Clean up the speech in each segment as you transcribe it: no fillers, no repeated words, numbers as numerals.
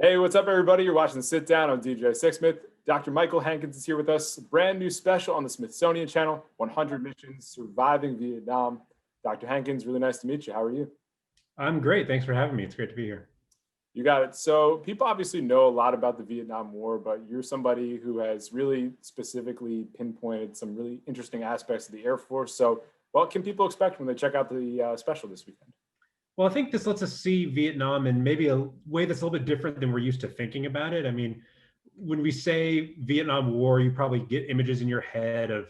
Hey, what's up, everybody? You're watching Sit Down on DJ Sixsmith. Dr. Michael Hankins is here with us. A brand new special on the Smithsonian Channel, 100 Missions Surviving Vietnam. Dr. Hankins, really nice to meet you. How are you? I'm great. Thanks for having me. It's great to be here. You got it. So people obviously know a lot about the Vietnam War, but you're somebody who has really specifically pinpointed some really interesting aspects of the Air Force. So what can people expect when they check out the special this weekend? Well, I think this lets us see Vietnam in maybe a way that's a little bit different than we're used to thinking about it. I mean, when we say Vietnam War, you probably get images in your head of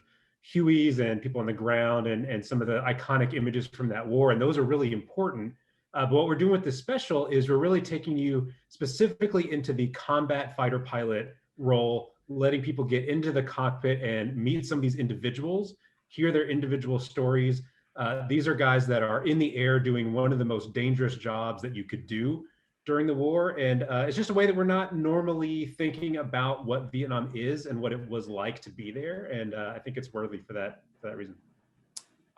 Hueys and people on the ground and some of the iconic images from that war, and those are really important. But what we're doing with this special is we're really taking you specifically into the combat fighter pilot role, letting people get into the cockpit and meet some of these individuals, hear their individual stories. These are guys that are in the air doing one of the most dangerous jobs that you could do during the war. And it's just a way that we're not normally thinking about what Vietnam is and what it was like to be there. And I think it's worthy for that reason.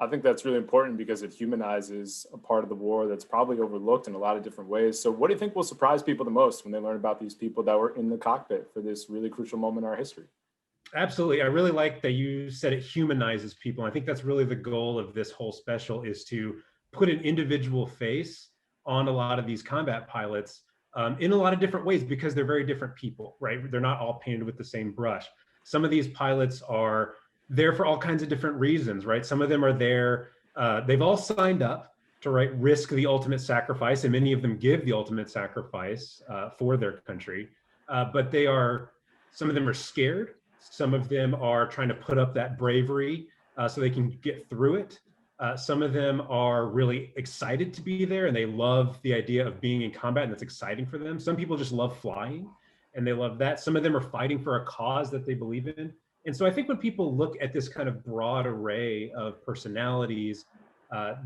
I think that's really important because it humanizes a part of the war that's probably overlooked in a lot of different ways. So what do you think will surprise people the most when they learn about these people that were in the cockpit for this really crucial moment in our history? Absolutely. I really like that you said it humanizes people. I think that's really the goal of this whole special, is to put an individual face on a lot of these combat pilots in a lot of different ways, because they're very different people, right? They're not all painted with the same brush. Some of these pilots are there for all kinds of different reasons, right? Some of them are there, they've all signed up to, right, risk the ultimate sacrifice, and many of them give the ultimate sacrifice for their country. But some of them are scared. Some of them are trying to put up that bravery so they can get through it. Some of them are really excited to be there and they love the idea of being in combat, and that's exciting for them. Some people just love flying and they love that. Some of them are fighting for a cause that they believe in. And so I think when people look at this kind of broad array of personalities,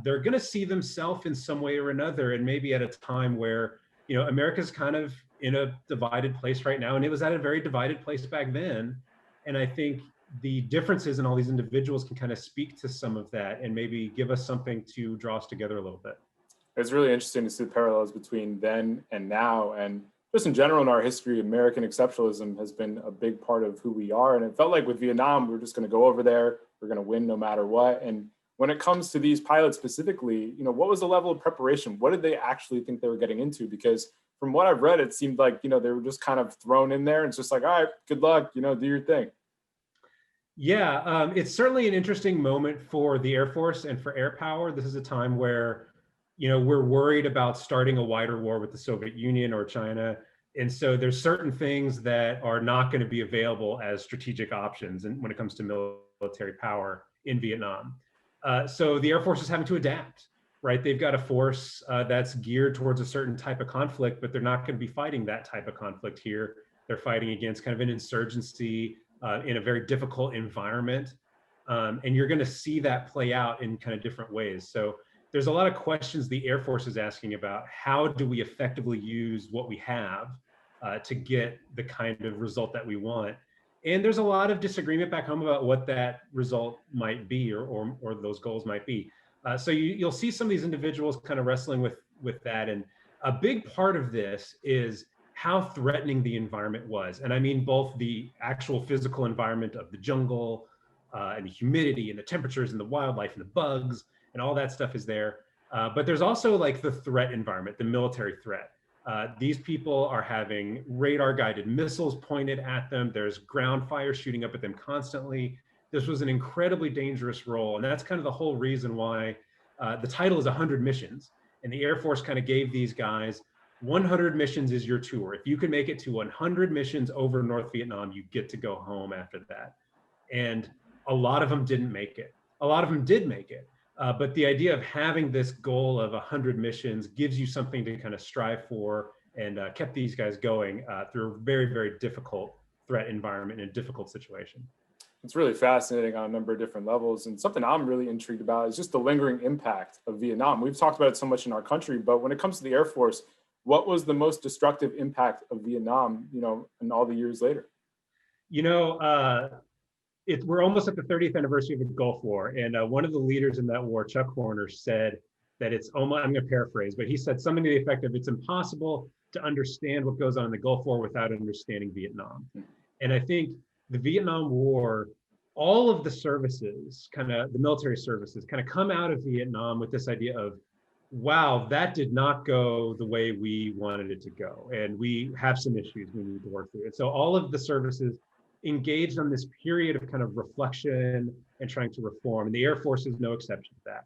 they're going to see themselves in some way or another, and maybe at a time where, you know, America's kind of in a divided place right now, and it was at a very divided place back then. And I think the differences in all these individuals can kind of speak to some of that and maybe give us something to draw us together a little bit. It's really interesting to see the parallels between then and now. And just in general in our history, American exceptionalism has been a big part of who we are. And it felt like with Vietnam, we were just going to go over there, we're going to win no matter what. And when it comes to these pilots specifically, you know, what was the level of preparation? What did they actually think they were getting into? Because from what I've read, it seemed like, you know, they were just kind of thrown in there and it's just like, all right, good luck, you know, do your thing. Yeah, it's certainly an interesting moment for the Air Force and for air power. This is a time where, you know, we're worried about starting a wider war with the Soviet Union or China. And so there's certain things that are not going to be available as strategic options when it comes to military power in Vietnam. So the Air Force is having to adapt, right? They've got a force that's geared towards a certain type of conflict, but they're not going to be fighting that type of conflict here. They're fighting against kind of an insurgency in a very difficult environment. And you're going to see that play out in kind of different ways. So there's a lot of questions the Air Force is asking about how do we effectively use what we have to get the kind of result that we want. And there's a lot of disagreement back home about what that result might be or those goals might be. So you'll see some of these individuals kind of wrestling with that. And a big part of this is how threatening the environment was. And I mean both the actual physical environment of the jungle and the humidity and the temperatures and the wildlife and the bugs and all that stuff is there. But there's also like the threat environment, the military threat. These people are having radar guided missiles pointed at them. There's ground fire shooting up at them constantly. This was an incredibly dangerous role. And that's kind of the whole reason why the title is 100 missions. And the Air Force kind of gave these guys 100 missions is your tour. If you can make it to 100 missions over North Vietnam, you get to go home after that. And a lot of them didn't make it. A lot of them did make it. But the idea of having this goal of 100 missions gives you something to kind of strive for, and kept these guys going through a very, very difficult threat environment in a difficult situation. It's really fascinating on a number of different levels. And something I'm really intrigued about is just the lingering impact of Vietnam. We've talked about it so much in our country, but when it comes to the Air Force, what was the most destructive impact of Vietnam, you know, in all the years later? You know, we're almost at the 30th anniversary of the Gulf War. And one of the leaders in that war, Chuck Horner, said that it's almost, I'm going to paraphrase, but he said something to the effect of, it's impossible to understand what goes on in the Gulf War without understanding Vietnam. And I think the Vietnam War, all of the services, kind of the military services, kind of come out of Vietnam with this idea of, wow, that did not go the way we wanted it to go. And we have some issues we need to work through. And so all of the services engaged on this period of kind of reflection and trying to reform. And the Air Force is no exception to that.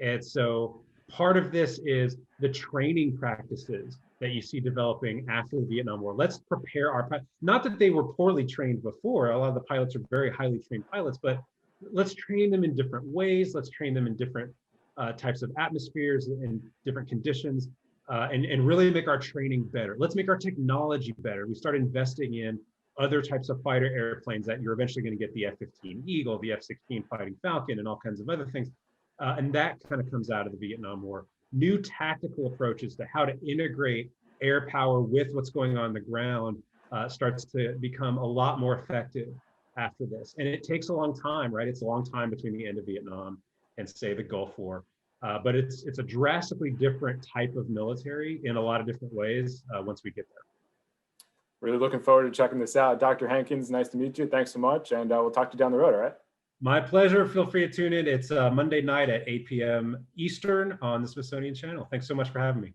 And so part of this is the training practices that you see developing after the Vietnam War. Let's prepare our pilots. Not that they were poorly trained before. A lot of the pilots are very highly trained pilots, but let's train them in different ways. Let's train them in different types of atmospheres and different conditions, and really make our training better. Let's make our technology better. We start investing in other types of fighter airplanes that you're eventually going to get the F-15 Eagle, the F-16 Fighting Falcon, and all kinds of other things. And that kind of comes out of the Vietnam War. New tactical approaches to how to integrate air power with what's going on the ground starts to become a lot more effective after this. And it takes a long time, right? It's a long time between the end of Vietnam and say the Gulf War. But it's a drastically different type of military in a lot of different ways once we get there. Really looking forward to checking this out. Dr. Hankins, nice to meet you. Thanks so much. And we'll talk to you down the road, all right? My pleasure. Feel free to tune in. It's Monday night at 8 p.m. Eastern on the Smithsonian Channel. Thanks so much for having me.